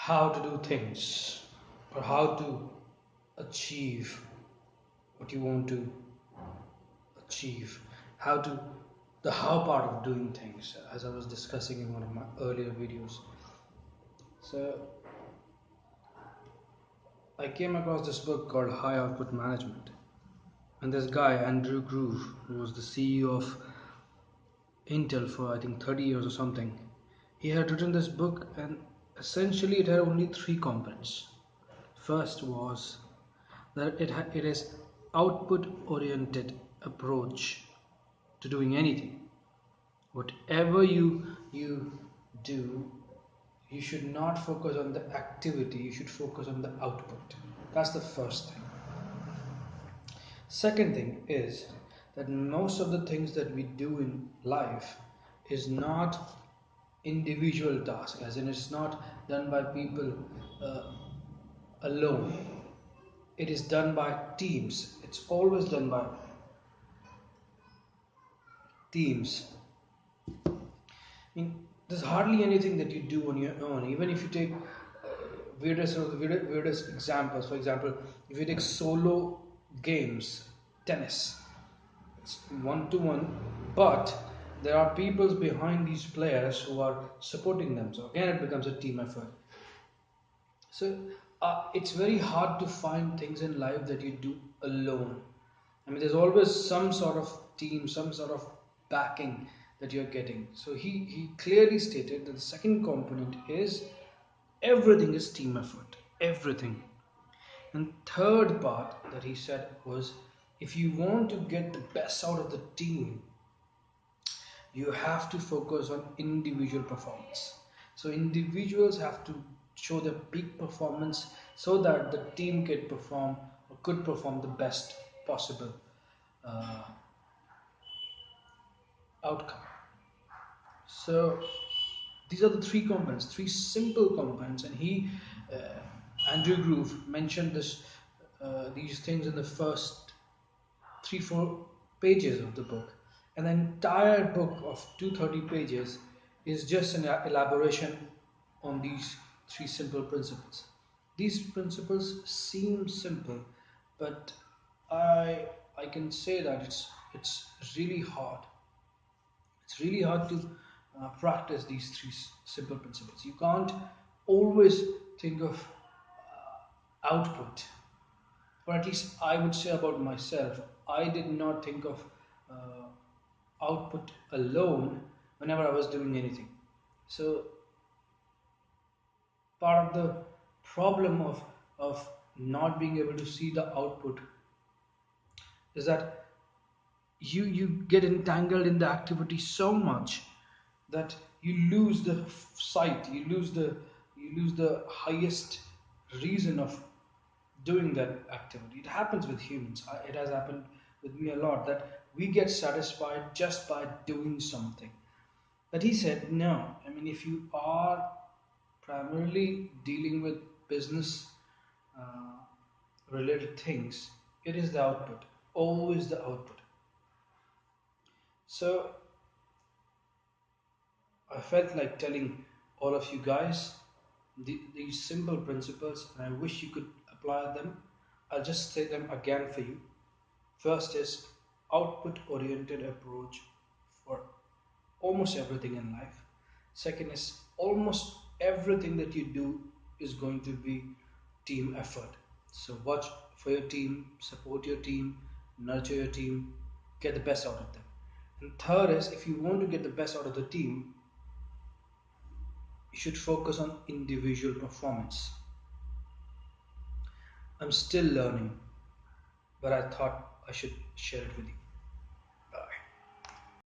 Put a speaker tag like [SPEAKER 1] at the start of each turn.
[SPEAKER 1] how to do things or how to achieve what you want to achieve, how to the how part of doing things, as I was discussing in one of my earlier videos. So I came across this book called High Output Management, and this guy Andrew Groove, who was the CEO of Intel for I think 30 years or something, he had written this book, and essentially it had only three components. First was that it is output oriented approach to doing anything. Whatever you do, you should not focus on the activity, you should focus on the output. That's the first thing. Second thing is that most of the things that we do in life is not individual task, as in it's not done by people uh, alone. It is done by teams. It's always done by teams. I mean, there's hardly anything that you do on your own. Even if you take weirdest examples, for example, if you take solo games, tennis, it's one to one, but there are people behind these players who are supporting them. So again, it becomes a team effort. So it's very hard to find things in life that you do alone. I mean, there's always some sort of team, some sort of backing that you're getting. So he clearly stated that the second component is everything is team effort. Everything. And third part that he said was, if you want to get the best out of the team, you have to focus on individual performance. So individuals have to show their peak performance so that the team can perform or could perform the best possible uh, outcome. So these are the three components, three simple components, and Andrew Groove, mentioned these things in the first 3-4 pages of the book, and the entire book of 230 pages is just an elaboration on these three simple principles. These principles seem simple, but I can say that it's really hard. It's really hard to practice these three simple principles. You can't always think of output, or at least I would say about myself, I did not think of output alone whenever I was doing anything. So part of the problem of not being able to see the output is that you get entangled in the activity so much that you lose the sight, you lose the highest reason of doing that activity. It happens with humans. It has happened with me a lot that we get satisfied just by doing something. But he said, no. I mean, if you are primarily dealing with business uh, related things, it is the output, always the output. So I felt like telling all of you guys these simple principles, and I wish you could apply them. I'll just say them again for you. First is output oriented approach for almost everything in life. Second is almost everything that you do is going to be team effort. So watch for your team, support your team, nurture your team, get the best out of them. And third is, if you want to get the best out of the team, you should focus on individual performance. I'm still learning, but I thought I should share it with you.